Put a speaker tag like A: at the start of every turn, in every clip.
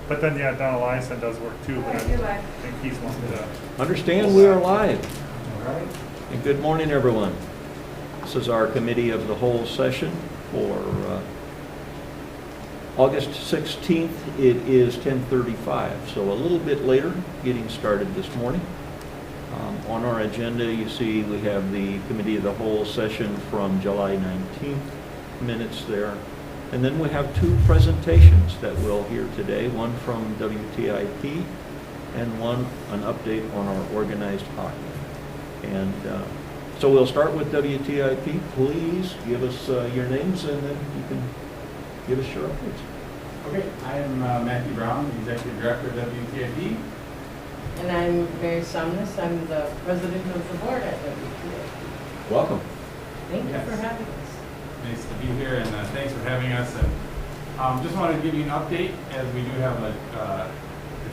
A: But then, yeah, Don Eliason does work too, but I think he's one to.
B: Understand we are live.
C: All right.
B: And good morning, everyone. This is our committee of the whole session for August 16th. It is 10:35, so a little bit later, getting started this morning. On our agenda, you see we have the committee of the whole session from July 19th, minutes there. And then we have two presentations that we'll hear today, one from WTIP and one an update on our organized hockey. And so we'll start with WTIP. Please give us your names and then you can give us your updates.
D: Okay, I am Matthew Brown, the Executive Director of WTIP.
E: And I'm Mary Somnus. I'm the president of the board at WTIP.
B: Welcome.
E: Thank you
D: Yes.
E: for having us.
D: Nice to be here, and thanks for having us. And just wanted to give you an update, as we do have a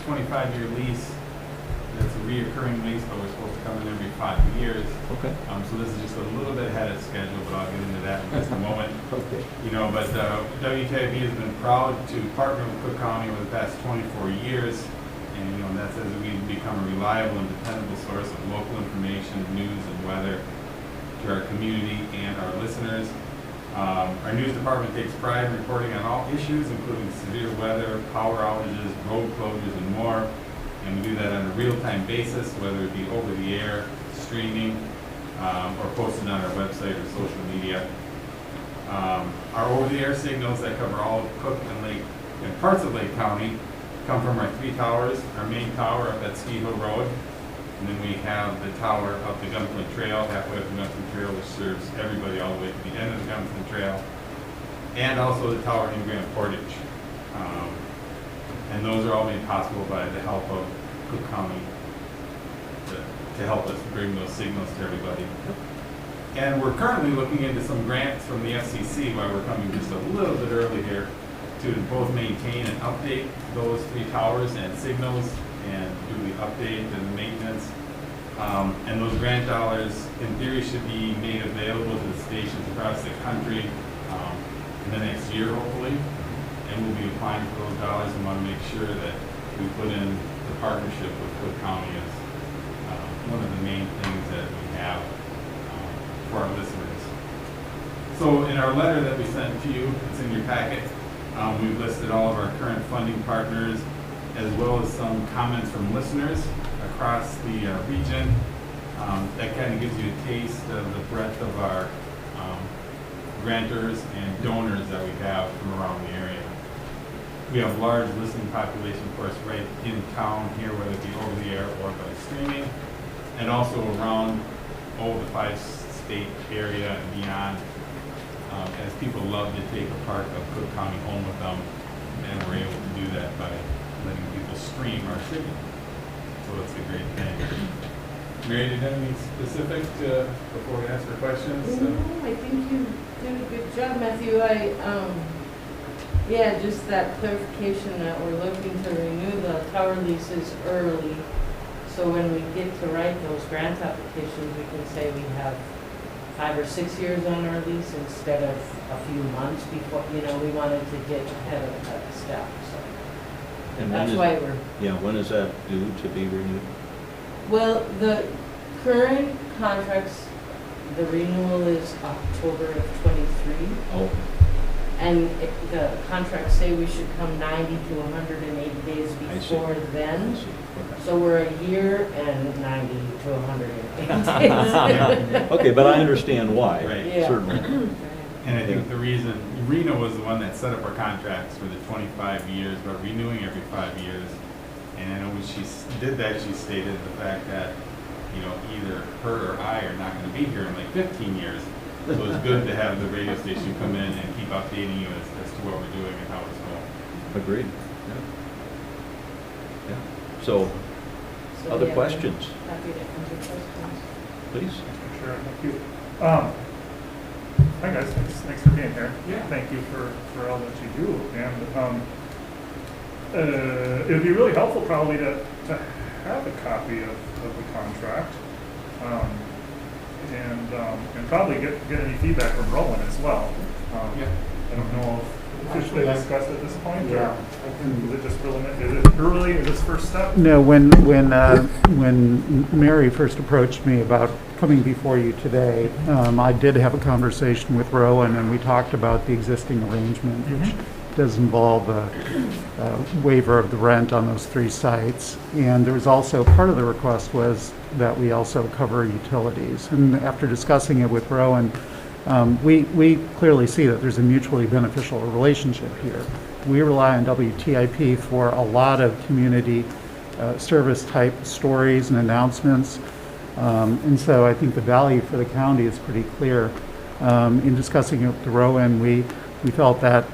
D: 25-year lease that's a reoccurring lease, but we're supposed to come in every 5 years.
B: Okay.
D: So this is just a little bit ahead of schedule, but I'll get into that in just a moment.
B: Okay.
D: You know, but WTIP has been proud to partner with Cook County over the past 24 years. And, you know, that's as we've become a reliable and dependable source of local information, news, and weather to our community and our listeners. Our news department takes pride in reporting on all issues, including severe weather, power outages, road closures, and more. And we do that on a real-time basis, whether it be over the air, streaming, or posted on our website or social media. Our over-the-air signals that cover all of Cook and Lake and parts of Lake County come from our 3 towers, our main tower up at Ski Hill Road, and then we have the tower up the Gunflint Trail, halfway up the Gunflint Trail, which serves everybody all the way to the end of the Gunflint Trail, and also the tower in Grand Portage. And those are all made possible by the help of Cook County to help us bring those signals to everybody. And we're currently looking into some grants from the FCC, why we're coming just a little bit early here, to both maintain and update those 3 towers and signals and do the update and the maintenance. And those grant dollars, in theory, should be made available to the stations across the country in the next year, hopefully. And we'll be applying for those dollars and want to make sure that we put in the partnership with Cook County as one of the main things that we have for our listeners. So in our letter that we sent to you, it's in your packet, we've listed all of our current funding partners, as well as some comments from listeners across the region. That kind of gives you a taste of the breadth of our grantors and donors that we have from around the area. We have a large listening population, of course, right in town here, whether it be over the air or by streaming, and also around all the 5-state area and beyond, as people love to take a part of Cook County home with them, and we're able to do that by letting people stream our signal. So it's a great thing. Mary, did you have any specific before we ask for questions?
E: No, I think you did a good job, Matthew. Yeah, just that clarification that we're looking to renew the tower leases early. So when we get to write those grant applications, we can say we have 5 or 6 years on our lease instead of a few months before. You know, we wanted to get ahead of that step. So
B: And
E: that's why we're.
B: Yeah, when is that due to be renewed?
E: Well, the current contracts, the renewal is October of '23.
B: Oh,
E: And the contracts say we should come 90 to 180 days
B: I see.
E: before
B: I
E: then.
B: see. Okay.
E: So we're a year and 90 to 180 days.
B: Okay, but I understand why,
D: Right.
E: Yeah.
B: certainly.
D: And I think the reason, Reno was the one that set up our contracts for the 25 years, but renewing every 5 years. And I know when she did that, she stated the fact that, you know, either her or I are not going to be here in like 15 years. So it's good to have the radio station come in and keep updating you as to what we're doing and how it's going.
B: Agreed. Yeah. So,
E: So,
B: other
E: yeah,
B: questions,
E: Happy to answer questions.
B: please?
A: Sure, thank you. Hi guys, thanks for being here.
D: Yeah.
A: Thank you for all that you do. And it would be really helpful probably to have a copy of the contract. And probably get any feedback from Roland as well.
D: Yeah.
A: I don't know if it's been discussed at this point.
C: Yeah,
A: Is it just is it early, is this first step?
C: No, when Mary first approached me about coming before you today, I did have a conversation with Rowan, and we talked about the existing arrangement, which does involve a waiver of the rent on those 3 sites. And there was also, part of the request was that we also cover utilities. And after discussing it with Rowan, we clearly see that there's a mutually beneficial relationship here. We rely on WTIP for a lot of community service type stories and announcements. And so I think the value for the county is pretty clear. In discussing it with Rowan, we felt that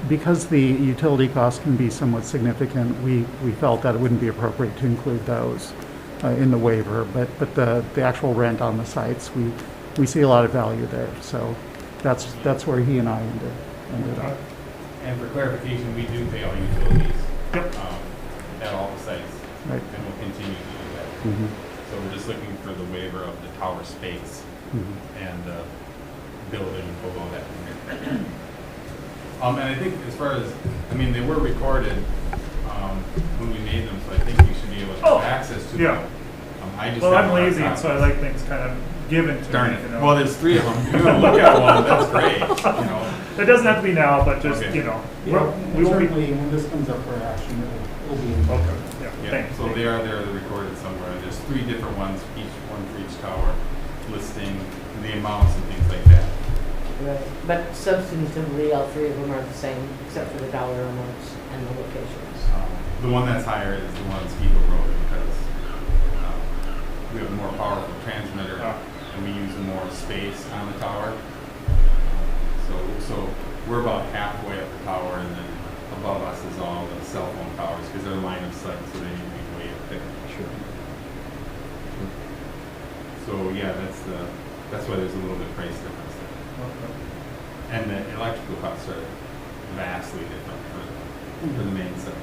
C: because the utility costs can be somewhat significant, we felt that it wouldn't be appropriate to include those in the waiver. But the actual rent on the sites, we see a lot of value there. So that's where he and I ended up.
D: And for clarification, we do pay all utilities.
A: Yep.
D: At all the sites.
C: Right.
D: And we'll continue to do that.
C: Mhm.
D: So we're just looking for the waiver of the tower space
C: Mhm.
D: and building below that. And I think as far as, I mean, they were recorded when we made them, so I think you should be able to have access to
A: yeah.
D: them. I just
A: Well,
D: have
A: I'm
D: a lot of
A: lazy, and so I
D: copies.
A: like things kind of given to
D: Darn
A: me,
D: it.
A: you know.
D: Well, there's 3 of them. If you want to look at one, that's great, you know.
A: It doesn't have to be now, but just,
D: Okay.
A: you know,
C: Yeah,
A: we won't be.
C: certainly, when this comes up for action, it'll be.
A: Okay, yeah,
D: Yeah,
A: thanks.
D: so they're recorded somewhere. There's 3 different ones, one for each tower, listing the amounts and things like that.
E: Right. But substantively, all 3 of them are the same, except for the dollar amounts and the locations.
D: The one that's higher is the one on Skibo Road because we have a more powerful transmitter and we use more space on the tower. So we're about halfway up the tower, and then above us is all the cell phone towers because they're line of sight, so they need to be way up there.
B: Sure.
D: So yeah, that's why there's a little bit of price difference there.
A: Okay.
D: And the electrical costs are vastly different for the main site.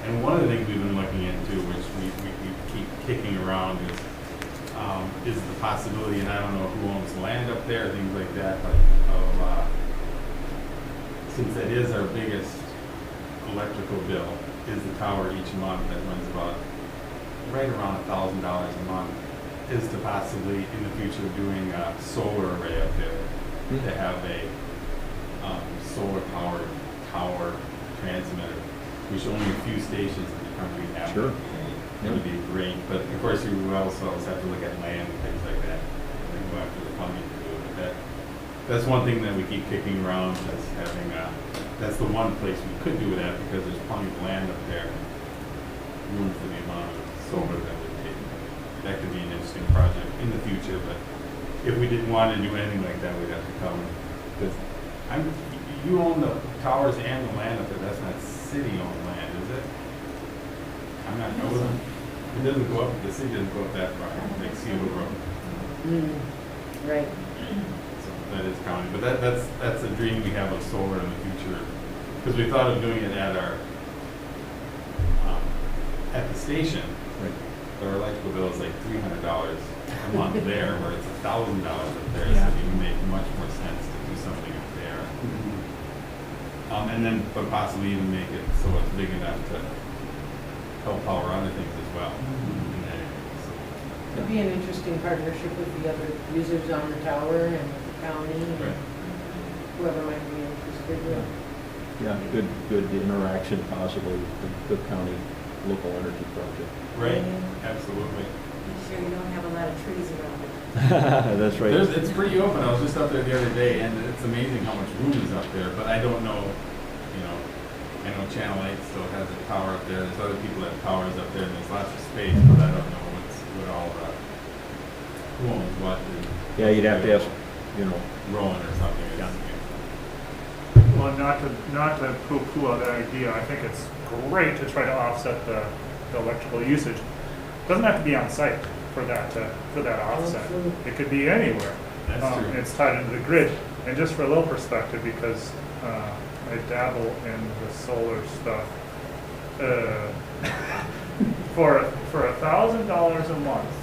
D: And one of the things we've been looking into, which we keep kicking around, is the possibility, and I don't know who owns land up there, things like that, but since that is our biggest electrical bill, is the tower each month that runs about right around $1,000 a month, is to possibly in the future doing a solar array up there to have a solar powered tower transmitter, which only a few stations in the country have.
B: Sure.
D: It would be great, but of course you also have to look at land and things like that, and go after the funding to do it. But that's one thing that we keep kicking around, as having that's the one place we could do it at, because there's plenty of land up there, room for the amount of solar that would take. That could be an interesting project in the future, but if we didn't want to do anything like that, we'd have to come, because you own the towers and the land up there. That's not city-owned land, is it? I'm not sure. It doesn't go up, the city doesn't go up that far, like Seawood Road.
E: Right.
D: So that is county, but that's a dream we have of solar in the future. Because we thought of doing it at the station.
B: Right.
D: Our electrical bill is like $300 a month there, where it's $1,000 up there, so it would make much more sense to do something up there. And then, but possibly even make it so it's big enough to help power other things as well. In that area, so.
E: It'd be an interesting partnership with the other users on the tower and with the county and
D: Right.
E: whoever might be interested.
B: Yeah, good interaction possibly with the Cook County Local Energy Project.
D: Right, absolutely.
F: Make sure you don't have a lot of trees around it.
B: That's right.
D: It's pretty open. I was just up there the other day, and it's amazing how much room is up there. But I don't know, I know Channel 8 still has a tower up there. There's other people that have towers up there, and there's lots of space. But I don't know what all who owns what.
B: Yeah, you'd have to ask,
D: Rowan or something.
B: Yeah.
A: Well, not to poo-poo on that idea, I think it's great to try to offset the electrical usage. Doesn't have to be on site for that offset.
E: Absolutely.
A: It could be anywhere.
D: That's true.
A: It's tied into the grid. And just for a little perspective, because I dabble in the solar stuff, for $1,000 a month,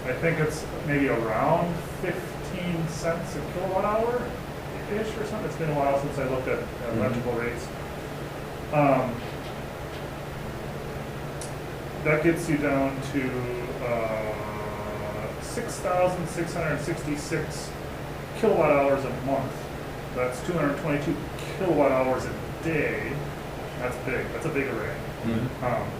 A: I think it's maybe around 15 cents a kilowatt hour ish or something. It's been a while since I looked at electrical rates. That gets you down to 6,666 kilowatt hours a month. That's 222 kilowatt hours a day. That's big. That's a big array.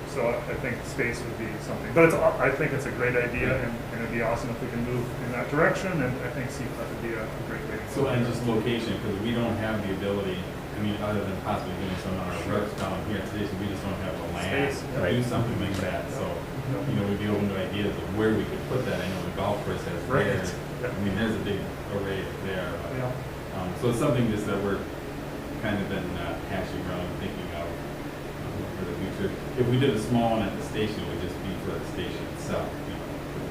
A: So I think space would be something. But I think it's a great idea, and it'd be awesome if we can move in that direction. And I think CPAP would be a great way.
D: So, and just location, because we don't have the ability, I mean, other than possibly doing some on our roads down here at Station, we just don't have the land
A: Space,
D: to do something like that. So, we'd be open to ideas of where we could put that. I know the golf course has
A: Right.
D: theirs.
A: Yeah.
D: I mean, there's a big array there.
A: Yeah.
D: So it's something just that we're kind of been hashing around, thinking of for the future. If we did a small one at the station, it would just be for the station itself, because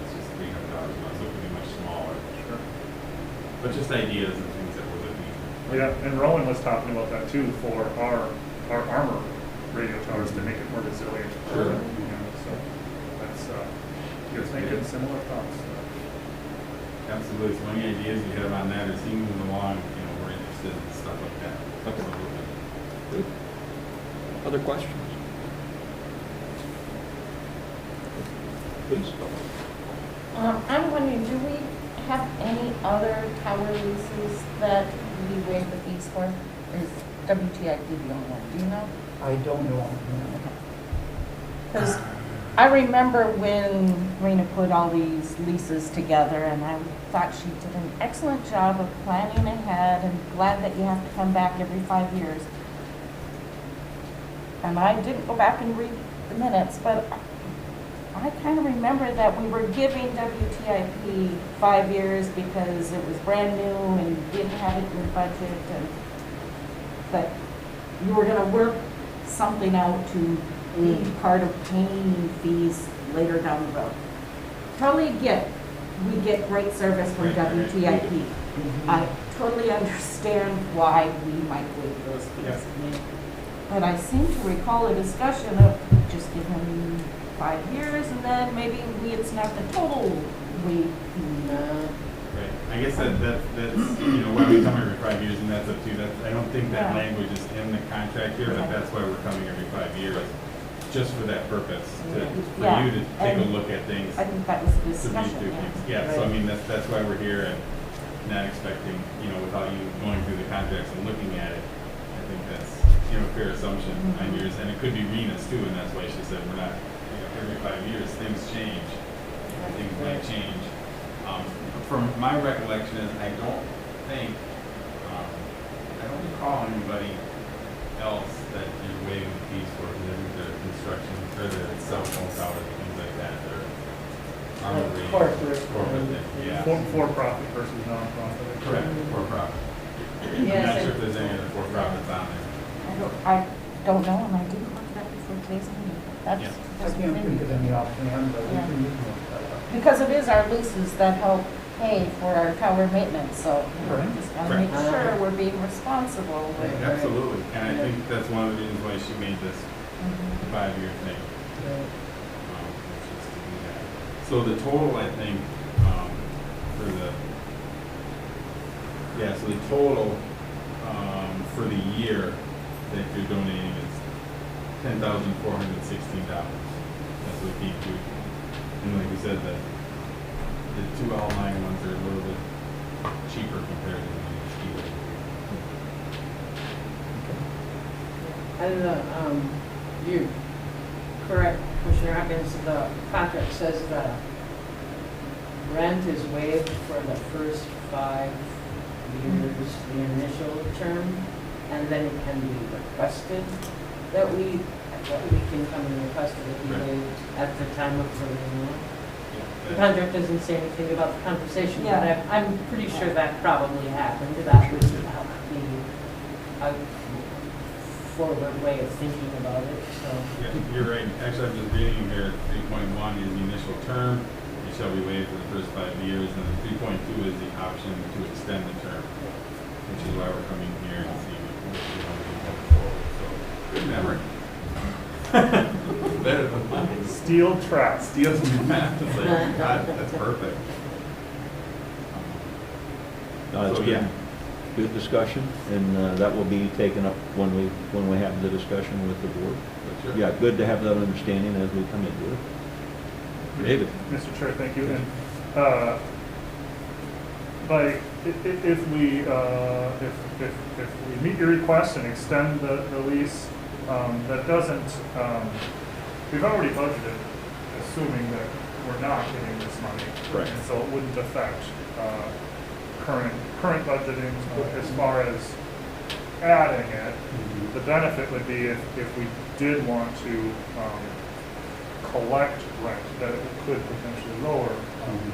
D: it's just $300 a month, so it could be much smaller.
A: Sure.
D: But just ideas and things that we're looking at.
A: Yeah, and Rowan was talking about that too for our armor radio towers to make it more resilient.
D: Sure.
A: So that's you're thinking similar thoughts.
D: Absolutely. So any ideas you have on that or see moving along, we're interested in stuff like that.
B: Okay.
D: Absolutely.
B: Good. Other questions? Please.
G: I'm wondering, do we have any other tower leases that we waive the fees for? Or is WTIP the only one? Do you know?
C: I don't know.
G: Because I remember when Rena put all these leases together, and I thought she did an excellent job of planning ahead, and glad that you have to come back every 5 years. And I didn't go back and read the minutes, but I kind of remember that we were giving WTIP 5 years because it was brand new and you didn't have it in your budget, and that you were going to work something out to be part of paying fees later down the road. Totally get, we get great service from WTIP. I totally understand why we might waive those fees. But I seem to recall a discussion of just give them 5 years and then maybe it's not the total we.
D: Right. I guess that's why we come every 5 years, and that's up to you. I don't think that
G: Yeah.
D: language is in the contract here, but that's why we're coming every 5 years, just for that purpose, for
G: Yeah.
D: you to take a
G: And
D: look at things,
G: I think that was the
D: to read
G: discussion.
D: through things. Yeah, so I mean, that's why we're here, and not expecting, without you going through the contracts and looking at it. I think that's, a fair assumption on yours, and it could be Rena's too, and that's why she said we're not, every 5 years, things change. Things might change. From my recollection is, I don't recall anybody else that you're waiving fees for, their construction, or their cell phone towers, things like that, or armor radios.
E: Corporate.
D: Yeah.
A: For-profit versus non-profit.
D: Correct, for profit. I'm
E: Yes,
D: not sure if there's any other for profits on there.
G: I don't know, and I didn't look it up before today's meeting.
C: I can't think of any offhand, but we
G: Yeah.
C: can look that up.
G: Because it is our leases that help pay for our tower maintenance, so
C: Right.
G: just gotta make sure we're being responsible with.
D: Absolutely, and I think that's one of the reasons why she made this 5-year thing. Just to do that. So the total, I think, so the total for the year that you're donating is $10,416. That's what came through. And like we said, the two outlying ones are a little bit cheaper compared to the mosquito.
E: And you're correct, Commissioner Hopkins, the contract says the rent is waived for the first 5 years, the initial term, and then it can be requested that we can come and request it if we
D: Right.
E: waived at the time of the renewal. The
D: Yeah.
E: contract doesn't say anything about the conversation, but
G: Yeah.
E: I'm pretty sure that probably happened. That would be a forward way of thinking about it, so.
D: Yeah, you're right. Actually, I'm just reading here, 3.1 is the initial term. It shall be waived for the first 5 years, and then 3.2 is the option to extend the term, which is why we're coming here and seeing what we want to do going forward. So, good memory. Better than mine.
A: Steel trap.
D: Steals from math. It's like, God, that's perfect.
B: No, that's
D: So,
B: good.
D: yeah.
B: good discussion, and that will be taken up when we have the discussion with the board.
D: Sure.
B: Yeah, good to have that understanding as we come into it. David?
A: Mr. Chair, thank you. And like, if we meet your request and extend the lease, that doesn't, we've already budgeted, assuming that we're not getting this money.
B: Right.
A: And so it wouldn't affect current budgeting as far as adding it. The benefit would be if we did want to collect rent, that it could potentially lower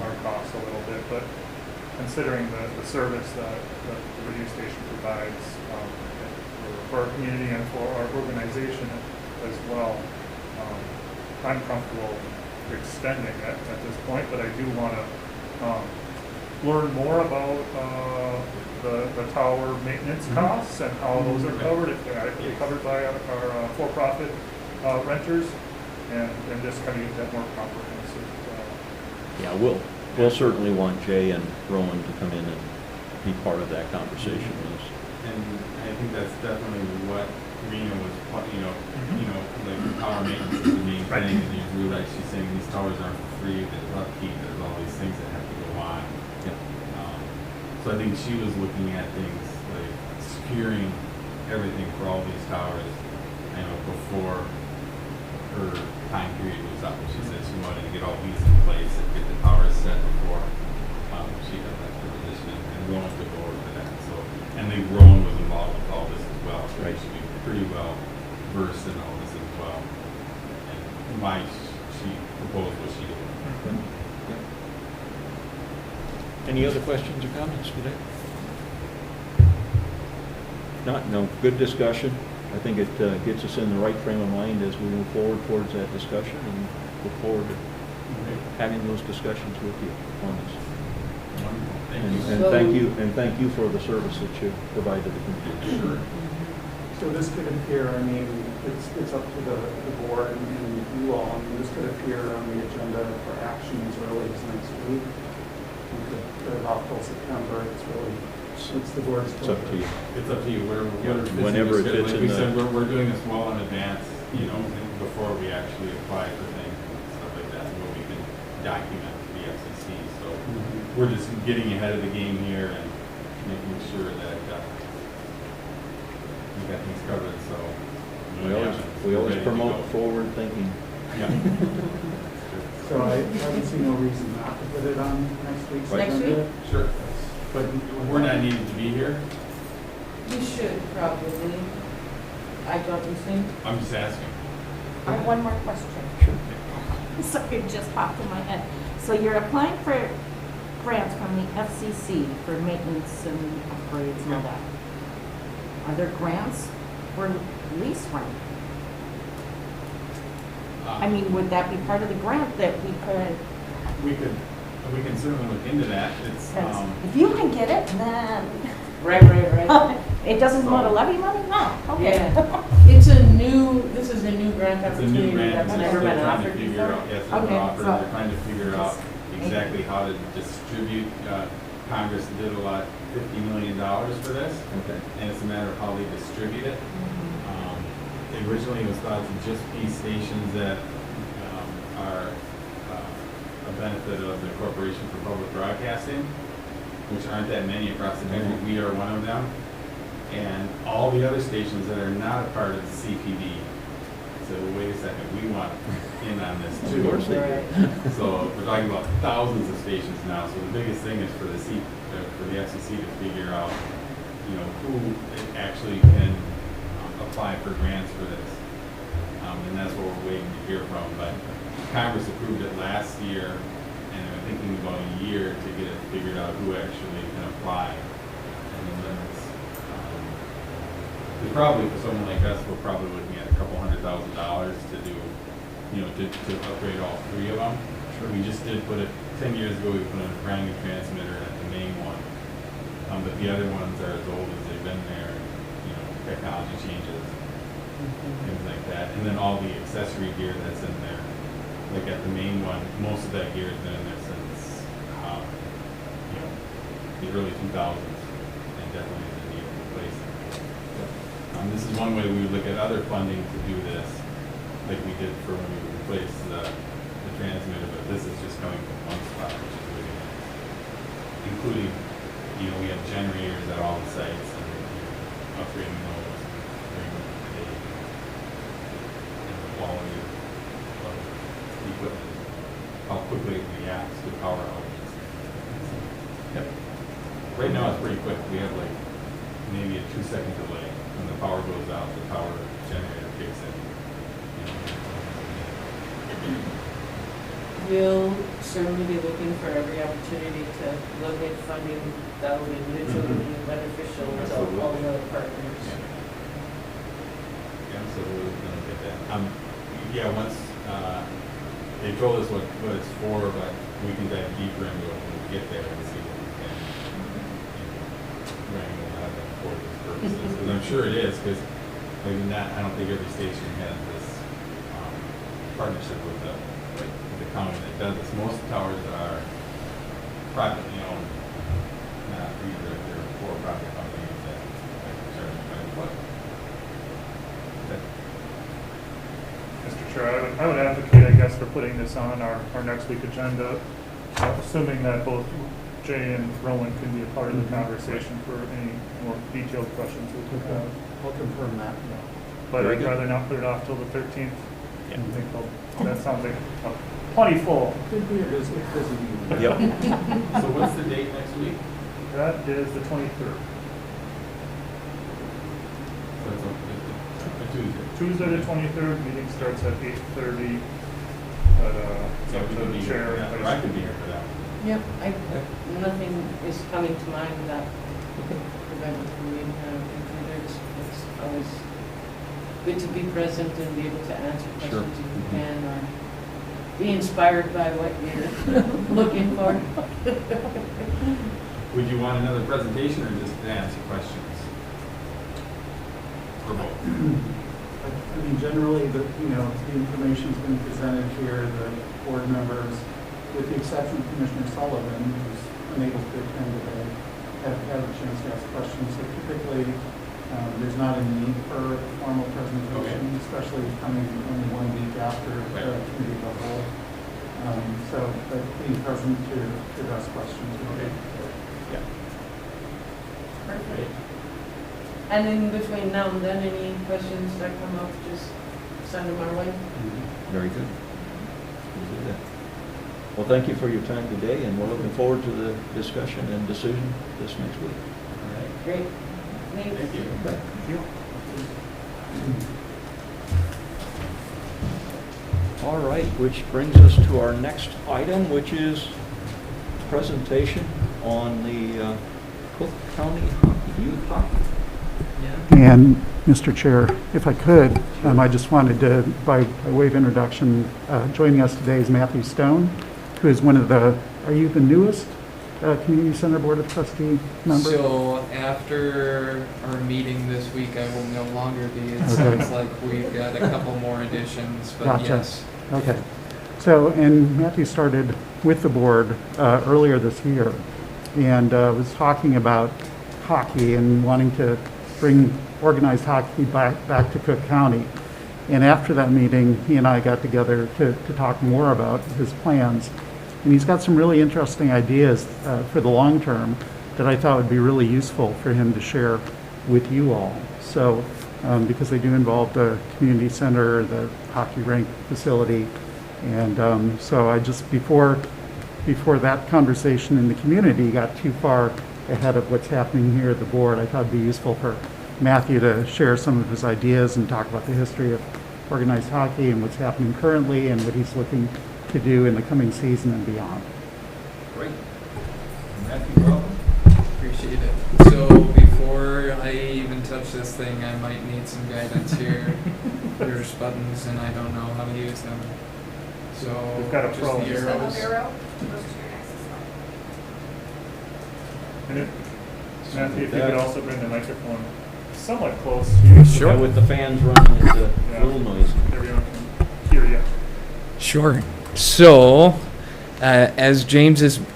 A: our costs a little bit, but considering the service that the radio station provides for our community and for our organization as well, I'm comfortable extending it at this point, but I do want to learn more about the tower maintenance costs and how those are covered, if they're adequately covered by our for-profit renters, and just kind of get that more comprehensive.
B: Yeah, we'll certainly want Jay and Roland to come in and be part of that conversation with us.
D: And I think that's definitely what Rena was, like the tower maintenance is the main thing, and you realize she's saying these towers aren't free, there's upkeep, there's all these things that have to go on.
B: Yeah.
D: So I think she was looking at things like securing everything for all these towers, before her time period was up. She said she wanted to get all these in place and get the towers set before she got left her position, and Rowan took over for that. So, and I think Rowan was involved with all this as well, so
B: Right.
D: she should be pretty well versed in all this as well. And why she proposed what she did.
B: Any other questions or comments today? Not, no, good discussion. I think it gets us in the right frame of mind as we move forward towards that discussion, and look forward to having those discussions with you on this.
D: Wonderful. Thank
B: And,
D: you.
B: and thank you for the service that you provide to the community.
D: Sure.
C: So this could appear, I mean, it's up to the board and you all, I mean, this could appear on the agenda for action as early as next week. We could put it off till September, it's the board's.
B: It's up to you.
D: It's up to you,
B: Whenever it fits
D: Like
B: in
D: we
B: the-
D: said, we're doing this well in advance, before we actually apply for things and stuff like that, where we can document the FCC. So we're just getting ahead of the game here and making sure that we got things covered, so.
B: We always
D: ready to
B: promote
D: go.
B: forward thinking.
D: Yeah.
C: So I would see no reason not to put it on next week's
B: Right.
E: Next
C: agenda.
E: week?
D: Sure. But we're not needed to be here.
E: You should probably. I don't you think?
D: I'm just asking.
G: I have one more question.
B: Sure.
G: So it just popped in my head. So you're applying for grants from the FCC for maintenance and upgrades and all that. Are there grants for lease rent? I mean, would that be part of the grant that we could,
D: We can certainly look into that. It's,
G: if you can get it, then
E: Right.
G: it doesn't go to levy money? No, okay.
E: Yeah. This is a new grant
D: It's a new
E: opportunity
D: grant,
E: that's
D: and they're
E: never
D: still
E: been
D: trying to
E: offered
D: figure
E: before.
D: out, yes, it's
G: Okay,
D: been offered,
G: so-
D: they're trying to figure out exactly how to distribute. Congress did allot $50 million for this,
B: Okay.
D: and it's a matter of how they distribute it. Originally, it was thought to just be stations that are a benefit of the Corporation for Public Broadcasting, which aren't that many across the country. We are one of them. And all the other stations that are not a part of the CPD. So wait a second, we want in on this too.
B: Of course they do.
D: So we're talking about thousands of stations now. So the biggest thing is for the FCC to figure out, who actually can apply for grants for this. And that's what we're waiting to hear from. But Congress approved it last year, and they're thinking about a year to get it figured out who actually can apply. And the limits. Probably for someone like us, we're probably looking at $200,000 to do, to upgrade all three of them. We just did put it, 10 years ago, we put in a brand new transmitter at the main one. But the other ones are as old as they've been there, technology changes, things like that. And then all the accessory gear that's in there, like at the main one, most of that gear has been in there since, the early 2000s. And definitely is a need to replace it. This is one way we would look at other funding to do this, like we did for when we replaced the transmitter, but this is just coming from one spot, which is really nice. Including, we have generators at all the sites and upgrading those, bringing them up to date. And the quality of the equipment, how quickly it reacts to power outages. Yep. Right now it's pretty quick. We have like maybe a 2-second delay. When the power goes out, the power generator kicks in.
E: We'll certainly be looking for every opportunity to look at funding that will be mutually beneficial to all the other partners.
D: Yeah, so we're gonna get that. Yeah, once, they told us what it's for, but we can dive deeper into it when we get there and see what we can, wrangle out of it for these purposes. Because I'm sure it is, because other than that, I don't think every station has this, partnership with the county that does this. Most towers are privately owned, not either, they're for-profit companies that charge by the foot.
A: Mr. Chair, I would advocate, I guess, for putting this on our next week agenda, assuming that both Jay and Rowan can be a part of the conversation for any more detailed questions we could have.
C: I'll confirm that.
A: But
B: Very
A: I'd
B: good.
A: rather not put it off till the 13th. I think that sounds like plenty full.
C: Could be a busy meeting.
B: Yep.
D: So what's the date next week?
A: That is the 23rd.
D: So it's a Tuesday.
A: Tuesday the 23rd, meeting starts at 8:30. But it's
D: Yeah,
A: up
D: we
A: to
D: could
A: the
D: be here
A: chair.
D: for that, or I could be here for that.
E: Yep, nothing is coming to mind that prevent me from being here. I think either it's always good to be present and be able to answer
B: Sure.
E: questions if you can, or be inspired by what you're looking for.
D: Would you want another presentation or just to answer questions? Or both?
C: I mean, generally, the information's been presented here, the board members, with the exception of Commissioner Sullivan, who's unable to attend today, have had a chance to ask questions. So typically, there's not a need for a formal presentation, especially coming only 1 week after the committee of the whole. But being present to address questions.
D: Okay.
C: Yeah.
E: Perfect. And in between now and then, any questions that come up, just send them our way.
B: Very good. We'll do that. Well, thank you for your time today, and we're looking forward to the discussion and decision this next week.
D: All right.
E: Great. Thanks.
D: Thank you.
A: Thank you.
B: All right, which brings us to our next item, which is presentation on the Cook County Youth Hockey.
C: And, Mr. Chair, if I could, I just wanted to, by way of introduction, joining us today is Matthew Stone, who is one of the, are you the newest Community Center Board of Trustee member?
H: So after our meeting this week, I will no longer be. It
C: Okay.
H: sounds like we've got a couple more additions, but
C: Gotcha.
H: yes.
C: Okay. So, and Matthew started with the board earlier this year and was talking about hockey and wanting to bring organized hockey back to Cook County. And after that meeting, he and I got together to talk more about his plans. And he's got some really interesting ideas for the long term that I thought would be really useful for him to share with you all. So, because they do involve the community center, the hockey rink facility. And so I just, before that conversation in the community got too far ahead of what's happening here at the board, I thought it'd be useful for Matthew to share some of his ideas and talk about the history of organized hockey and what's happening currently and what he's looking to do in the coming season and beyond.
B: Great.
D: Matthew, welcome.
H: Appreciate it. So before I even touch this thing, I might need some guidance here. There's buttons and I don't know how to use them. So
A: We've got a
H: just
A: pro.
H: the
F: Just the
H: arrows.
F: up arrow goes to your next slide.
A: And Matthew, if you could also bring the microphone somewhat close to you. so
B: Yeah, with the fans running, it's a
A: Yeah.
B: little noisy.
A: that everyone can hear you.
H: Sure. So, As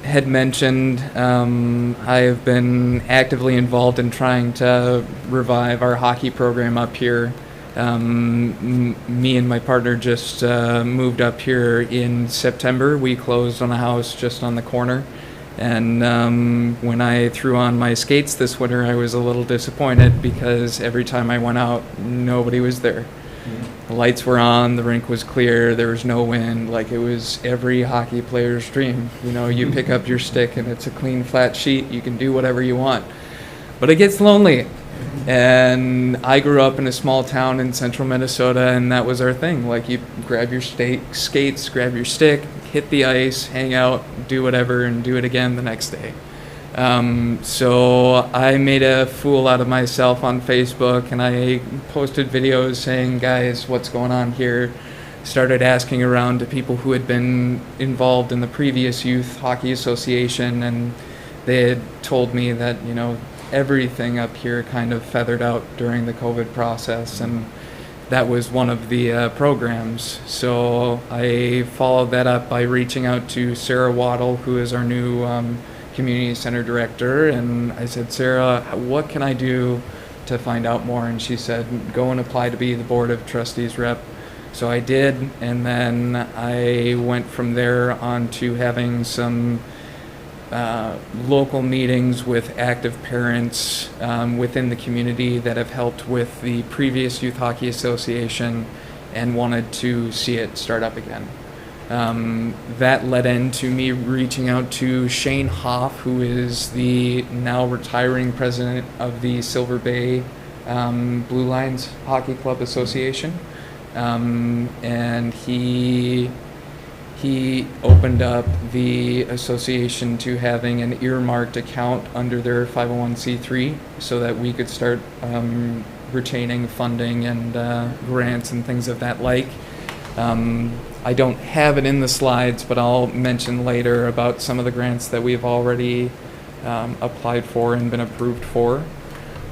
H: had mentioned, I have been actively involved in trying to revive our hockey program up here. Me and my partner just moved up here in September. We closed on a house just on the corner. And when I threw on my skates this winter, I was a little disappointed because every time I went out, nobody was there. The lights were on, the rink was clear, there was no wind. Like, it was every hockey player's dream. You know, you pick up your stick and it's a clean, flat sheet. You can do whatever you want. But it gets lonely. And I grew up in a small town in central Minnesota, and that was our thing. Like, you grab your skates, grab your stick, hit the ice, hang out, do whatever, and do it again the next day. So I made a fool out of myself on Facebook, and I posted videos saying, guys, what's going on here? Started asking around to people who had been involved in the previous Youth Hockey Association, and they had told me that, you know, everything up here kind of feathered out during the COVID process, and that was one of the programs. So I followed that up by reaching out to Sarah Waddle, who is our new community center director, and I said, Sarah, what can I do to find out more? And she said, go and apply to be the board of trustees rep. So I did, and then I went from there on to having some local meetings with active parents within the community that have helped with the previous Youth Hockey Association and wanted to see it start up again. That led into me reaching out to Shane Hoff, who is the now retiring president of the Silver Bay Blue Lines Hockey Club Association. And he opened up the association to having an earmarked account under their 501c3 so that we could start retaining funding and grants and things of that like. I don't have it in the slides, but I'll mention later about some of the grants that we've already applied for and been approved for.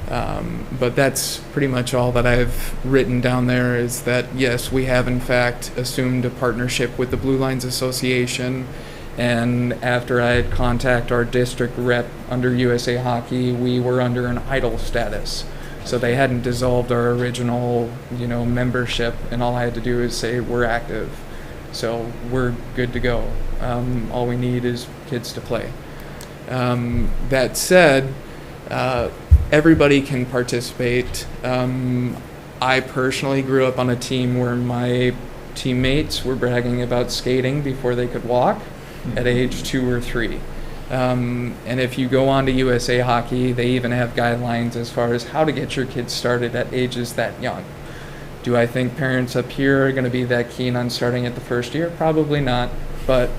H: But that's pretty much all that I've written down there, is that yes, we have in fact assumed a partnership with the Blue Lines Association, and after I had contacted our district rep under USA Hockey, we were under an idle status. So they hadn't dissolved our original, membership, and all I had to do is say we're active. So we're good to go. All we need is kids to play. That said, everybody can participate. I personally grew up on a team where my teammates were bragging about skating before they could walk at age 2 or 3. And if you go on to USA Hockey, they even have guidelines as far as how to get your kids started at ages that young. Do I think parents up here are going to be that keen on starting at the first year? Probably not, but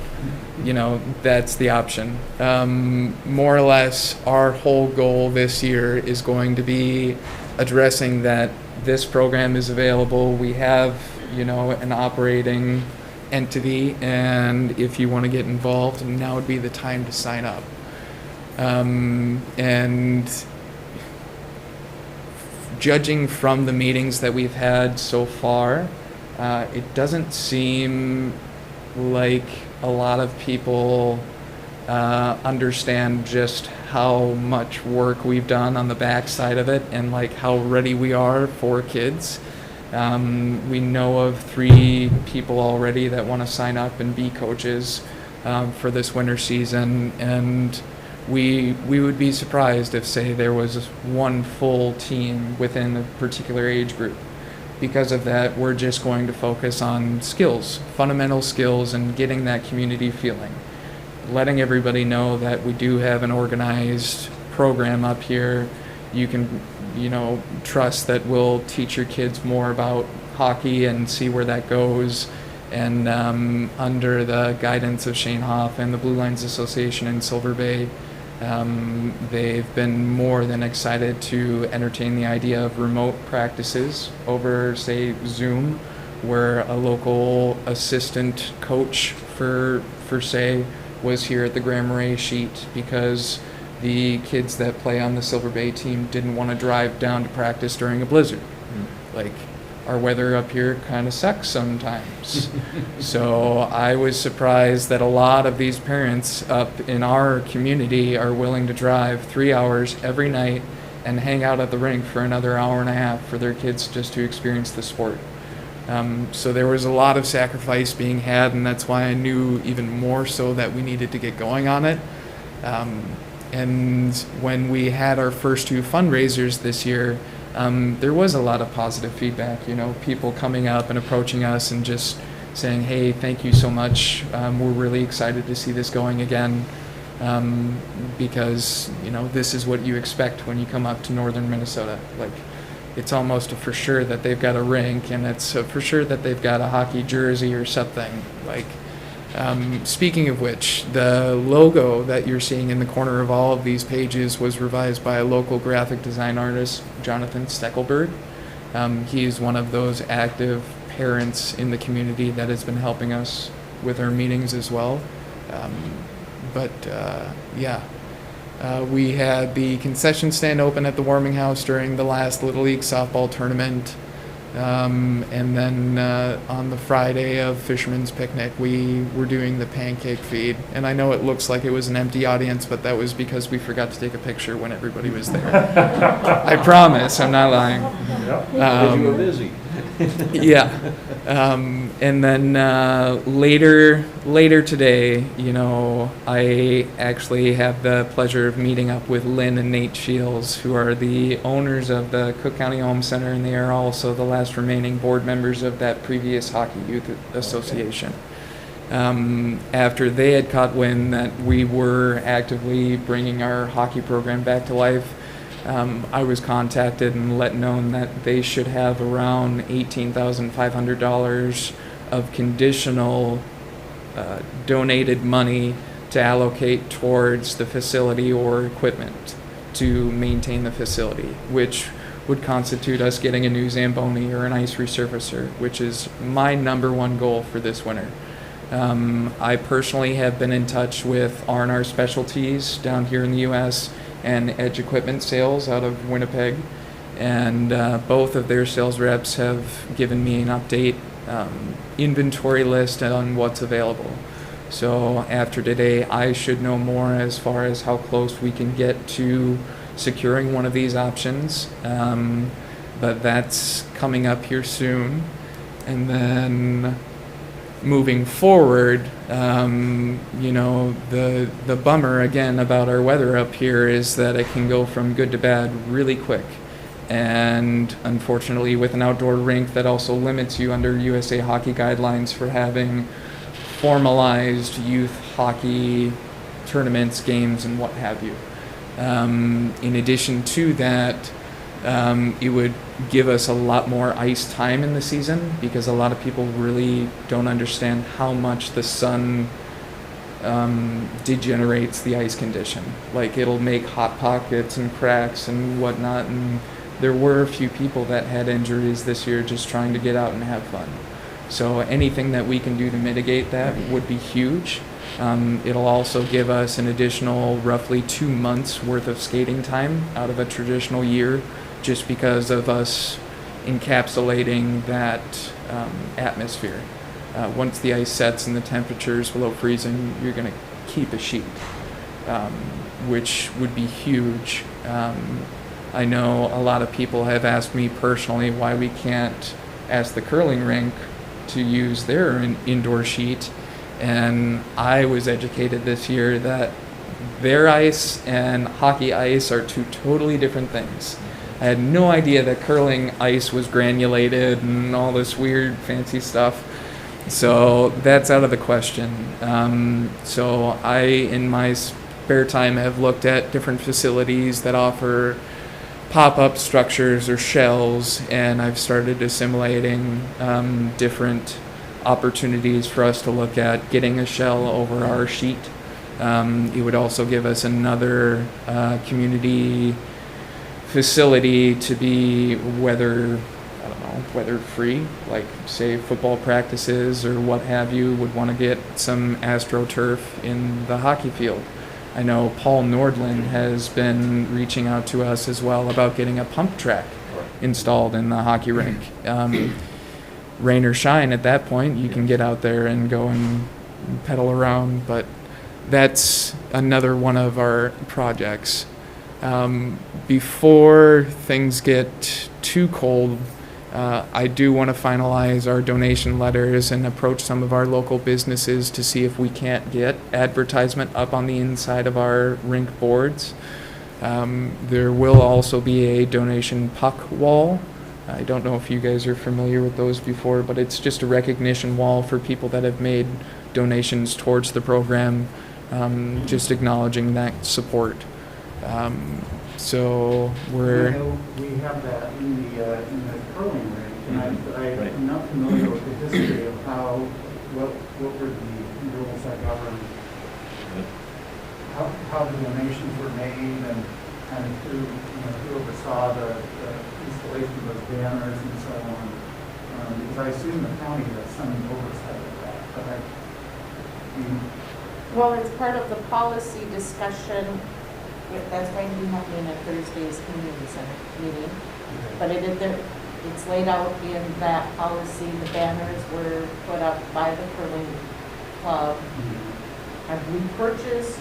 H: that's the option. More or less, our whole goal this year is going to be addressing that this program is available. We have, an operating entity, and if you want to get involved, now would be the time to sign up. And judging from the meetings that we've had so far, it doesn't seem like a lot of people understand just how much work we've done on the backside of it, and like how ready we are for kids. We know of 3 people already that want to sign up and be coaches for this winter season, and we would be surprised if, say, there was one full team within a particular age group. Because of that, we're just going to focus on skills, fundamental skills, and getting that community feeling. Letting everybody know that we do have an organized program up here. You can, trust that we'll teach your kids more about hockey and see where that goes. And under the guidance of Shane Hoff and the Blue Lines Association in Silver Bay, they've been more than excited to entertain the idea of remote practices over, say, Zoom, where a local assistant coach for say, was here at the Grand Marais sheet because the kids that play on the Silver Bay team didn't want to drive down to practice during a blizzard. Like, our weather up here kind of sucks sometimes. So I was surprised that a lot of these parents up in our community are willing to drive 3 hours every night and hang out at the rink for another hour and a half for their kids just to experience the sport. So there was a lot of sacrifice being had, and that's why I knew even more so that we needed to get going on it. And when we had our first 2 fundraisers this year, there was a lot of positive feedback, people coming up and approaching us and just saying, hey, thank you so much. We're really excited to see this going again. Because, this is what you expect when you come up to northern Minnesota. Like, it's almost a for sure that they've got a rink, and it's a for sure that they've got a hockey jersey or something. Like, speaking of which, the logo that you're seeing in the corner of all of these pages was revised by a local graphic design artist, Jonathan Steckelberg. He's one of those active parents in the community that has been helping us with our meetings as well. We had the concession stand open at the warming house during the last Little League softball tournament. And then on the Friday of Fisherman's Picnic, we were doing the pancake feed. And I know it looks like it was an empty audience, but that was because we forgot to take a picture when everybody was there. I promise, I'm not lying.
B: Because you were busy.
H: Yeah. And then later today, I actually have the pleasure of meeting up with Lynn and Nate Shields, who are the owners of the Cook County Home Center, and they are also the last remaining board members of that previous Hockey Youth Association. After they had caught wind that we were actively bringing our hockey program back to life, I was contacted and let known that they should have around $18,500 of conditional donated money to allocate towards the facility or equipment to maintain the facility, which would constitute us getting a new Zamboni or an ice resurfacer, which is my number one goal for this winter. I personally have been in touch with R&R Specialties down here in the U.S. and Edge Equipment Sales out of Winnipeg, and both of their sales reps have given me an update inventory list on what's available. So after today, I should know more as far as how close we can get to securing one of these options, but that's coming up here soon. And then moving forward, the bummer again about our weather up here is that it can go from good to bad really quick. And unfortunately, with an outdoor rink, that also limits you under USA Hockey guidelines for having formalized youth hockey tournaments, games, and what have you. In addition to that, it would give us a lot more ice time in the season, because a lot of people really don't understand how much the sun degenerates the ice condition. Like, it'll make hot pockets and cracks and whatnot, and there were a few people that had injuries this year just trying to get out and have fun. So anything that we can do to mitigate that would be huge. It'll also give us an additional roughly 2 months worth of skating time out of a traditional year, just because of us encapsulating that atmosphere. Once the ice sets and the temperature's below freezing, you're going to keep a sheet, which would be huge. I know a lot of people have asked me personally why we can't ask the curling rink to use their indoor sheet, and I was educated this year that their ice and hockey ice are 2 totally different things. I had no idea that curling ice was granulated and all this weird fancy stuff. So that's out of the question. So I, in my spare time, have looked at different facilities that offer pop-up structures or shells, and I've started assimilating different opportunities for us to look at getting a shell over our sheet. It would also give us another community facility to be weather free, like say football practices or what have you would want to get some AstroTurf in the hockey field. I know Paul Nordland has been reaching out to us as well about getting a pump track installed in the hockey rink. Rain or shine at that point, you can get out there and go and pedal around, but that's another one of our projects. Before things get too cold, I do want to finalize our donation letters and approach some of our local businesses to see if we can't get advertisement up on the inside of our rink boards. There will also be a donation puck wall. I don't know if you guys are familiar with those before, but it's just a recognition wall for people that have made donations towards the program, just acknowledging that support. So we're...
C: We have that in the curling rink, and I'm not familiar with the history of what were the rules that govern how the donations were made and who oversaw the installation of those banners and so on. Because I assume the county has some oversight of that, but
G: Well, it's part of the policy discussion that's going to be happening at Thursday's community center meeting. But it's laid out in that policy. The banners were put up by the curling club. Have we purchased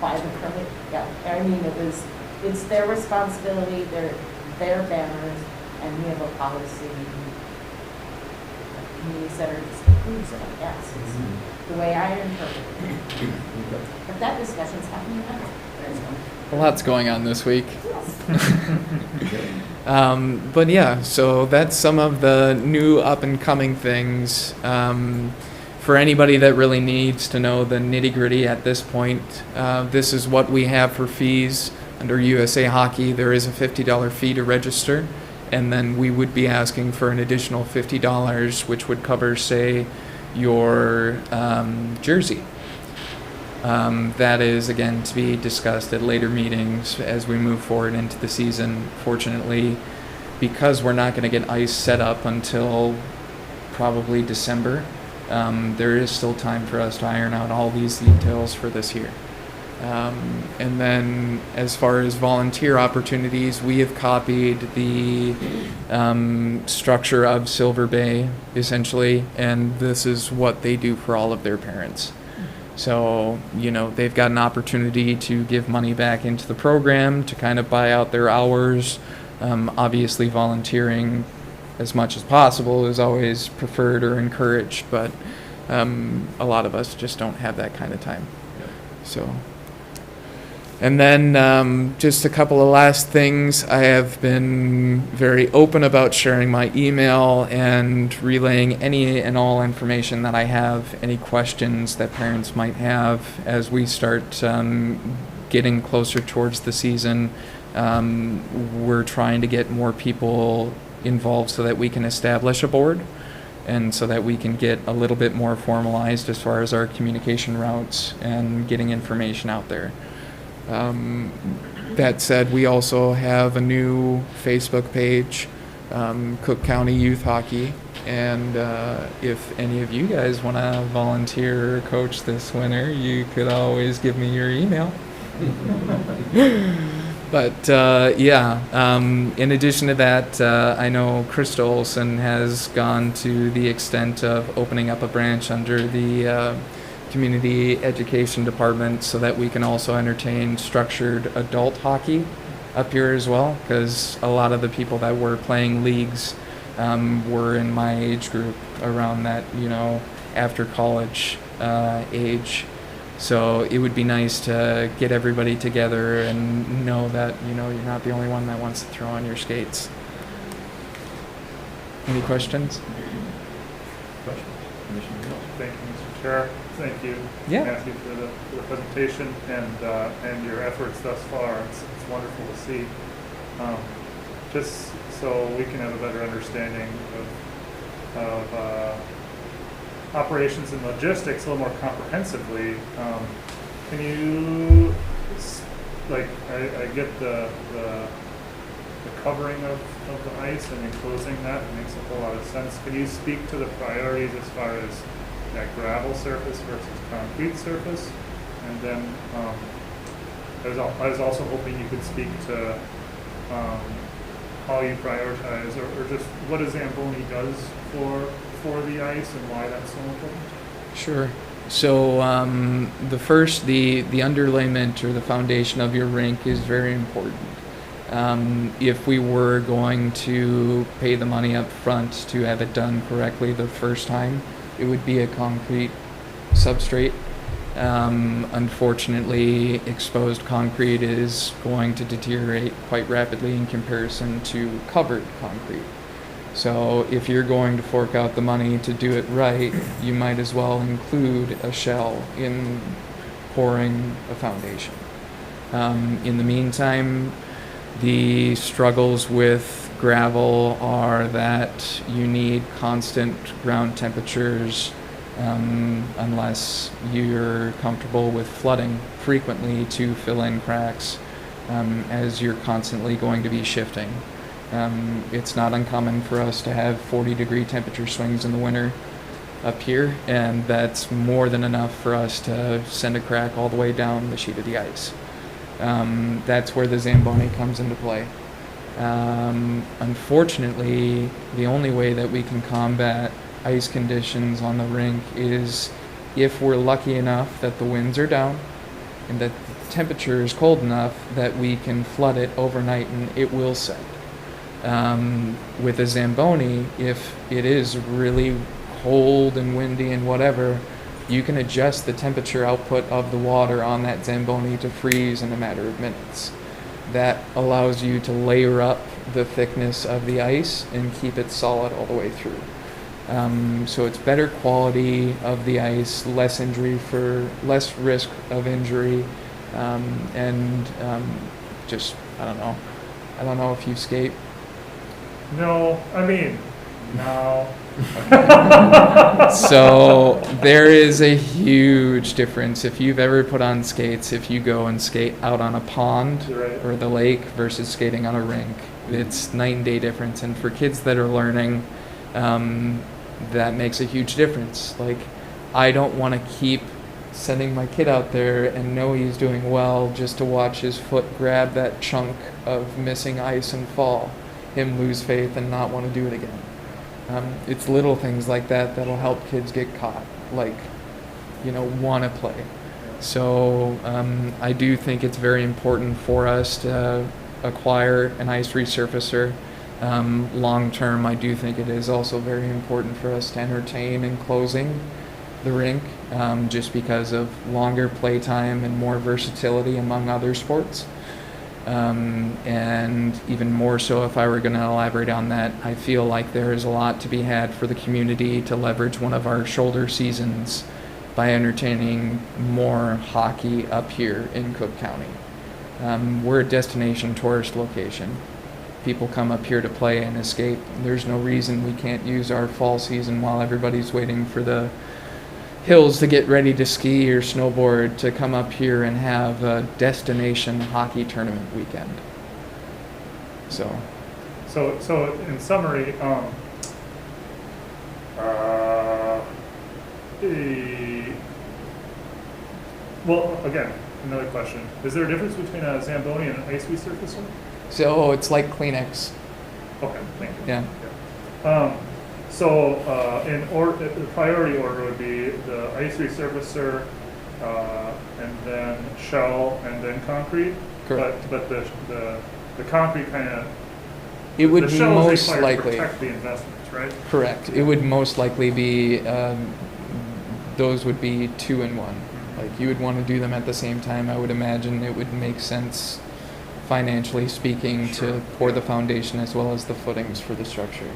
G: by the curling? Yeah, I mean, it's their responsibility, their banners, and we have a policy. Community center just approves it, I guess, is the way I interpret it. But that discussion's happening now.
H: A lot's going on this week. But yeah, so that's some of the new up and coming things. For anybody that really needs to know the nitty gritty at this point, this is what we have for fees. Under USA Hockey, there is a $50 fee to register, and then we would be asking for an additional $50, which would cover, say, your jersey. That is, again, to be discussed at later meetings as we move forward into the season. Fortunately, because we're not going to get ice set up until probably December, there is still time for us to iron out all these details for this year. And then as far as volunteer opportunities, we have copied the structure of Silver Bay, essentially, and this is what they do for all of their parents. So, they've got an opportunity to give money back into the program to kind of buy out their hours. Obviously, volunteering as much as possible is always preferred or encouraged, but a lot of us just don't have that kind of time. So, and then just a couple of last things. I have been very open about sharing my email and relaying any and all information that I have, any questions that parents might have as we start getting closer towards the season. We're trying to get more people involved so that we can establish a board and so that we can get a little bit more formalized as far as our communication routes and getting information out there. That said, we also have a new Facebook page, Cook County Youth Hockey, and if any of you guys want to volunteer or coach this winter, you could always give me your email. But in addition to that, I know Krista Olson has gone to the extent of opening up a branch under the community education department so that we can also entertain structured adult hockey up here as well, because a lot of the people that were playing leagues were in my age group, around that after college age. So it would be nice to get everybody together and know that you're not the only one that wants to throw on your skates. Any questions?
A: Thank you, Mr. Chair. Thank you,
H: Yeah.
A: Matthew, for the presentation and your efforts thus far. It's wonderful to see. Just so we can have a better understanding of operations and logistics a little more comprehensively. Can you, I get the covering of the ice and enclosing that. It makes a whole lot of sense. Can you speak to the priorities as far as that gravel surface versus concrete surface? And then I was also hoping you could speak to how you prioritize, or just what a Zamboni does for the ice and why that's so important?
H: Sure. So the underlayment or the foundation of your rink is very important. If we were going to pay the money up front to have it done correctly the first time, it would be a concrete substrate. Unfortunately, exposed concrete is going to deteriorate quite rapidly in comparison to covered concrete. So if you're going to fork out the money to do it right, you might as well include a shell in pouring a foundation. In the meantime, the struggles with gravel are that you need constant ground temperatures unless you're comfortable with flooding frequently to fill in cracks, as you're constantly going to be shifting. It's not uncommon for us to have 40-degree temperature swings in the winter up here, and that's more than enough for us to send a crack all the way down the sheet of the ice. That's where the Zamboni comes into play. Unfortunately, the only way that we can combat ice conditions on the rink is if we're lucky enough that the winds are down and that the temperature is cold enough that we can flood it overnight and it will set. With a Zamboni, if it is really cold and windy and whatever, you can adjust the temperature output of the water on that Zamboni to freeze in a matter of minutes. That allows you to layer up the thickness of the ice and keep it solid all the way through. So it's better quality of the ice, less risk of injury, and just, I don't know if you skate.
A: No, I mean, no.
H: So there is a huge difference. If you've ever put on skates, if you go and skate out on a pond
A: Right.
H: or the lake versus skating on a rink, it's night and day difference. And for kids that are learning, that makes a huge difference. Like, I don't want to keep sending my kid out there and know he's doing well just to watch his foot grab that chunk of missing ice and fall, him lose faith and not want to do it again. It's little things like that that'll help kids get caught, like, want to play. So I do think it's very important for us to acquire an ice resurfacer. Long term, I do think it is also very important for us to entertain in closing the rink, just because of longer play time and more versatility among other sports. And even more so, if I were going to elaborate on that, I feel like there is a lot to be had for the community to leverage one of our shoulder seasons by entertaining more hockey up here in Cook County. We're a destination tourist location. People come up here to play and escape. There's no reason we can't use our fall season while everybody's waiting for the hills to get ready to ski or snowboard to come up here and have a destination hockey tournament weekend. So
A: in summary, well, again, another question. Is there a difference between a Zamboni and an ice resurfacer?
H: So it's like Kleenex.
A: Okay, thank you.
H: Yeah.
A: The priority order would be the ice resurfacer, and then shell, and then concrete.
H: Correct.
A: But the concrete kind of,
H: It would
A: the
H: be
A: shell is
H: most
A: required to
H: likely.
A: protect the investments, right?
H: Correct. It would most likely be, those would be 2 in 1. Like, you would want to do them at the same time. I would imagine it would make sense, financially speaking, to pour the foundation as well as the footings for the structure.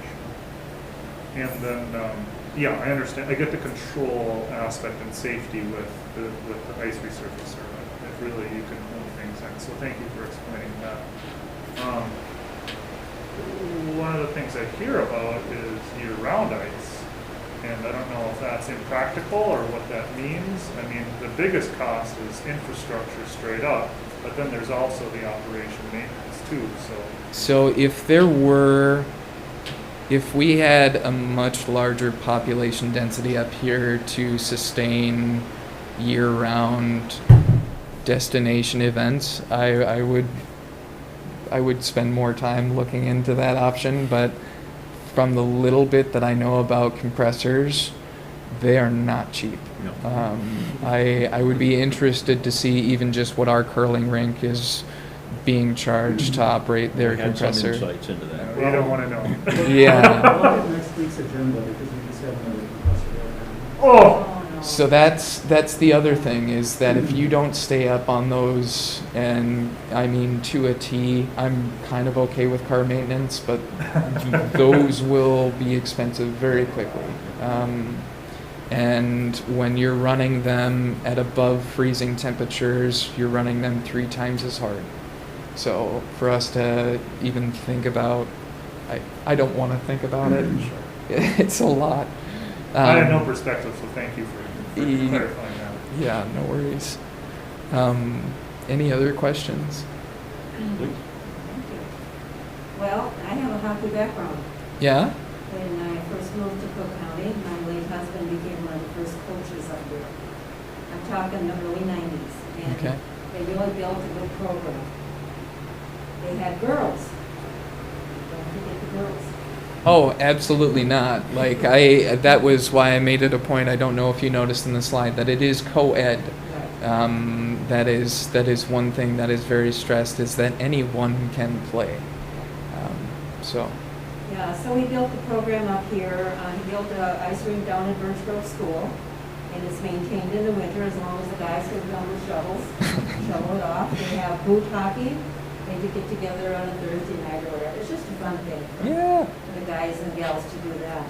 A: And then, I understand. I get the control aspect and safety with the ice resurfacer. It really, you can move things in. So thank you for explaining that. One of the things I hear about is year-round ice. And I don't know if that's impractical or what that means. I mean, the biggest cost is infrastructure straight up, but then there's also the operation maintenance too,
H: So if we had a much larger population density up here to sustain year-round destination events, I would I would spend more time looking into that option, but from the little bit that I know about compressors, they are not cheap.
B: No.
H: I would be interested to see even just what our curling rink is being charged to operate their
B: We had some
H: compressor.
B: insights into that.
A: You don't want to know.
H: Yeah.
I: I'll look at next week's agenda because we just have another compressor going on.
A: Oh,
H: So that's the other thing, is that if you don't stay up on those, and I mean to a T, I'm kind of okay with car maintenance, but those will be expensive very quickly. And when you're running them at above freezing temperatures, you're running them 3 times as hard. So for us to even think about, I don't want to think about it. It's a lot.
A: I had no perspective, so thank you for clarifying that.
H: Yeah, no worries. Any other questions?
B: Please.
F: Well, I have a hockey background.
H: Yeah?
F: When I first moved to Cook County, my late husband became one of the first coaches up there. I'm talking the early 90s. And
H: Okay.
F: they really built a good program. They had girls. Don't forget the girls.
H: Oh, absolutely not. Like that was why I made it a point. I don't know if you noticed in the slide that it is co-ed.
F: Right.
H: That is one thing that is very stressed, is that anyone can play. So.
F: Yeah, so we built the program up here. He built an ice rink down at Birch Grove School, and it's maintained in the winter as long as the guys can come with shovels, shovel it off. They have boot hockey. They do get together on a Thursday night or whatever. It's just a fun thing
H: Yeah.
F: for the guys and gals to do that.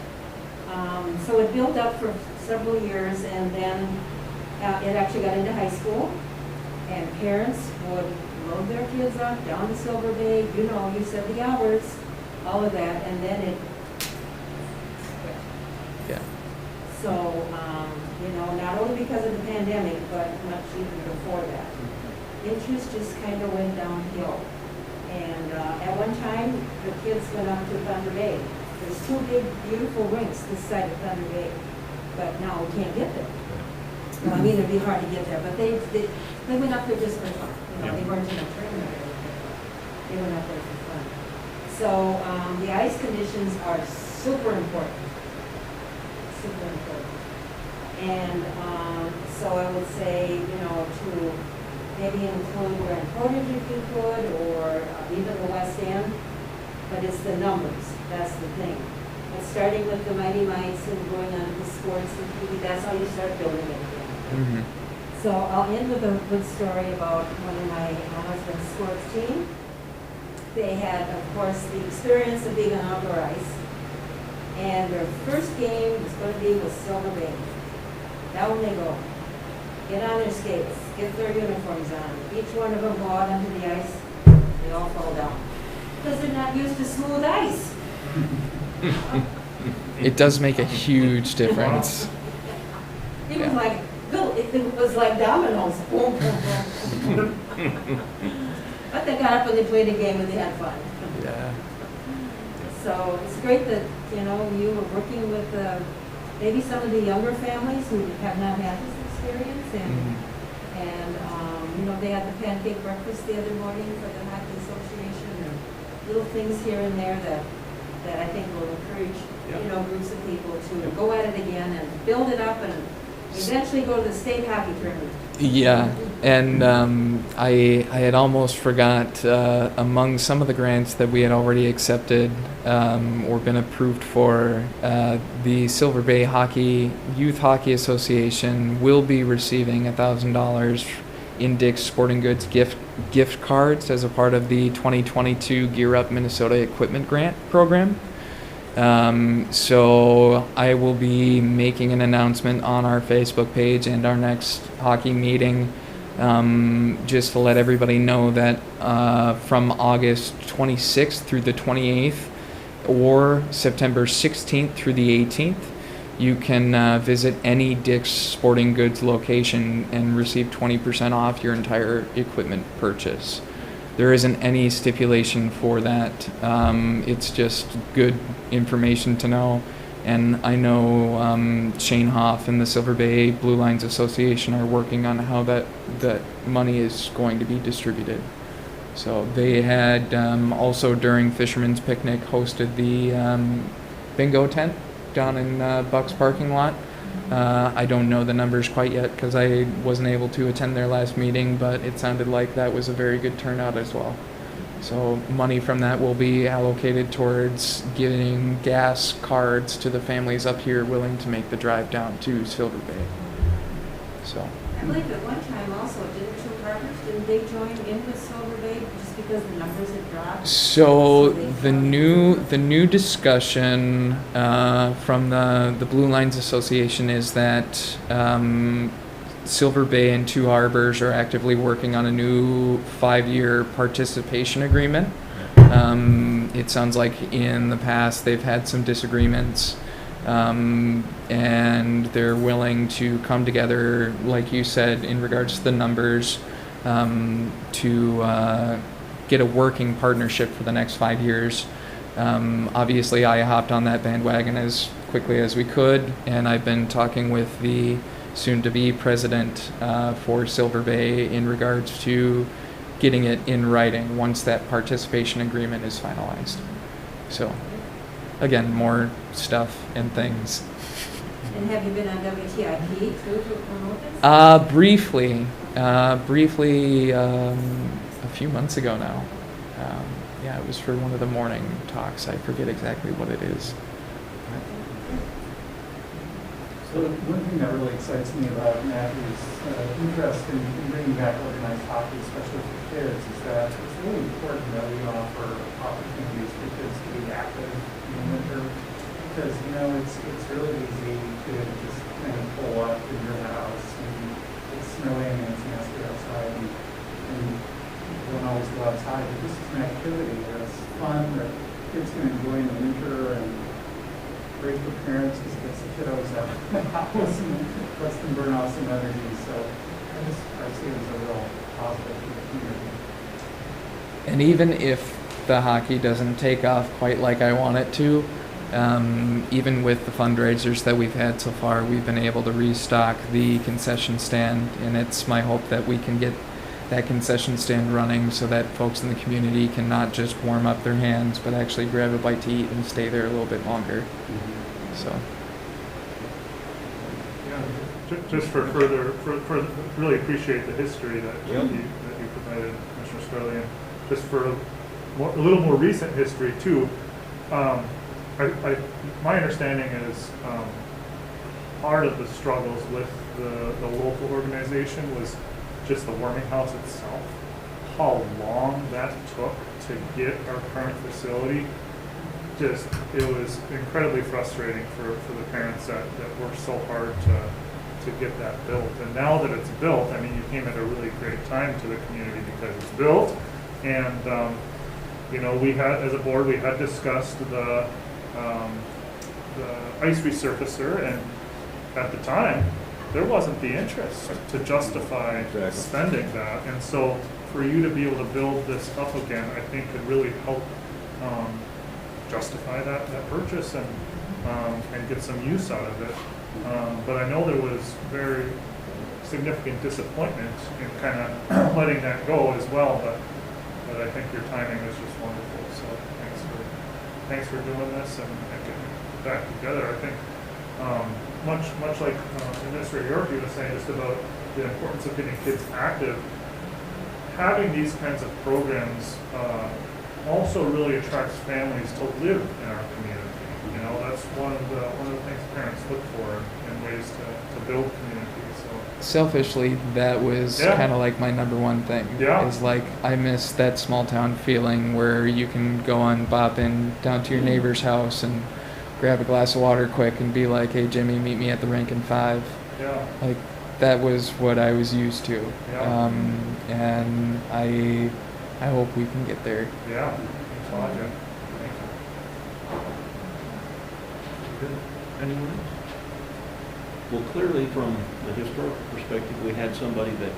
F: So it built up for several years, and then it actually got into high school, and parents would load their kids up down to Silver Bay. You said the hours, all of that, and then it.
H: Yeah.
F: So, not only because of the pandemic, but much even before that. Interest just kind of went downhill. And at one time, the kids went up to Thunder Bay. There's 2 big, beautiful rinks this side of Thunder Bay, but now we can't get there. Well, I mean, it'd be hard to get there, but they went up there just for fun. They weren't in a tournament or anything, but they went up there for fun. So the ice conditions are super important. Super important. And so I would say, to maybe include Grand Portage if you could, or even the West End, but it's the numbers, that's the thing. And starting with the Mighty Mites and going on to sports and TV, that's how you start building it again.
H: Mm-hmm.
F: So I'll end with a good story about one of my husband's sports team. They had, of course, the experience of being on outdoor ice, and their first game was going to be with Silver Bay. Down they go. Get on their skates, get their uniforms on. Each one of them go out onto the ice, they all fall down. Because they're not used to smooth ice.
H: It does make a huge difference.
F: It was like, it was like dominoes. Boom, boom, boom. But they got up and they played a game and they had fun.
H: Yeah.
F: So it's great that, you were working with maybe some of the younger families who have not had this experience, and they had the pancake breakfast the other morning for the Hockey Association, and little things here and there that I think will encourage, groups of people to go at it again and build it up and eventually go to the state hockey tournament.
H: Yeah, and I had almost forgot, among some of the grants that we had already accepted or been approved for, the Silver Bay Youth Hockey Association will be receiving $1,000 in Dick's Sporting Goods gift cards as a part of the 2022 Gear Up Minnesota Equipment Grant Program. So I will be making an announcement on our Facebook page and our next hockey meeting, just to let everybody know that from August 26th through the 28th or September 16th through the 18th, you can visit any Dick's Sporting Goods location and receive 20% off your entire equipment purchase. There isn't any stipulation for that. It's just good information to know. And I know Shane Hoff and the Silver Bay Blue Lines Association are working on how that money is going to be distributed. So they had also during Fisherman's Picnic hosted the bingo tent down in Buck's parking lot. I don't know the numbers quite yet because I wasn't able to attend their last meeting, but it sounded like that was a very good turnout as well. So money from that will be allocated towards giving gas cards to the families up here willing to make the drive down to Silver Bay. So.
F: I believe at one time also, didn't they join in with Silver Bay just because the numbers had dropped?
H: So
F: they
H: the new discussion from the Blue Lines Association is that Silver Bay and Two Harbors are actively working on a new 5-year participation agreement. It sounds like in the past they've had some disagreements, and they're willing to come together, like you said, in regards to the numbers, to get a working partnership for the next 5 years. Obviously, I hopped on that bandwagon as quickly as we could, and I've been talking with the soon-to-be president for Silver Bay in regards to getting it in writing once that participation agreement is finalized. So, again, more stuff and things.
F: And have you been on WTIP too to promote this?
H: Briefly, a few months ago now. Yeah, it was for one of the morning talks. I forget exactly what it is.
I: So one thing that really excites me about Matthew's interest in bringing back organized hockey, especially for kids, is that it's really important that we offer opportunities for kids to be active in the winter. Because, it's really easy to just kind of pull up in your house and it's snowing and it's nasty outside and you don't always go outside. But this is an activity that's fun, that kids can enjoy in the winter and great for parents because it gets the kiddos out of the house and lets them burn off some energy. So I see it as a real positive for the community.
H: And even if the hockey doesn't take off quite like I want it to, even with the fundraisers that we've had so far, we've been able to restock the concession stand, and it's my hope that we can get that concession stand running so that folks in the community can not just warm up their hands, but actually grab a bite to eat and stay there a little bit longer. So.
A: Yeah, just for really appreciate the history that you provided, Mr. Scully, and just for a little more recent history too. My understanding is part of the struggles with the local organization was just the warming house itself. How long that took to get our current facility, it was incredibly frustrating for the parents that worked so hard to get that built. And now that it's built, I mean, you came at a really great time to the community because it's built. And we had, as a board, we had discussed the ice resurfacer, and at the time, there wasn't the interest to justify spending that. And so for you to be able to build this up again, I think could really help justify that purchase and get some use out of it. But I know there was very significant disappointment in kind of letting that go as well, but I think your timing is just wonderful. So thanks for doing this and getting it back together. I think much like Administrator York was saying just about the importance of getting kids active, having these kinds of programs also really attracts families to live in our community. That's one of the things parents look for in ways to build community. So
H: selfishly, that was kind of like my number one thing.
A: Yeah.
H: Is like I miss that small town feeling where you can go on bopping down to your neighbor's house and grab a glass of water quick and be like, "Hey Jimmy, meet me at the Rankin 5."
A: Yeah.
H: Like that was what I was used to.
A: Yeah.
H: And I hope we can get there.
A: Yeah. Thank you.
B: Good. Anyone else? Well, clearly, from the historical perspective, we had somebody that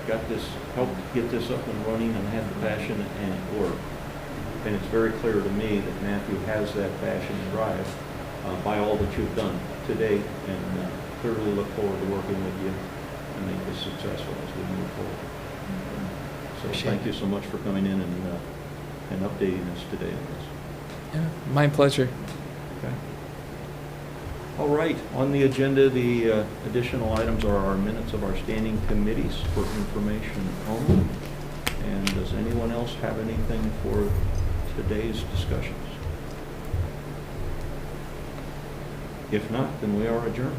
B: helped get this up and running and had the passion and it worked. And it's very clear to me that Matthew has that passion and drive by all that you've done to date, and clearly look forward to working with you and make this successful as we move forward. So
H: Appreciate
B: thank
H: it.
B: you so much for coming in and updating us today on this.
H: Yeah, my pleasure.
B: Okay. All right, on the agenda, the additional items are our minutes of our standing committees for information only. And does anyone else have anything for today's discussions? If not, then we are adjourned.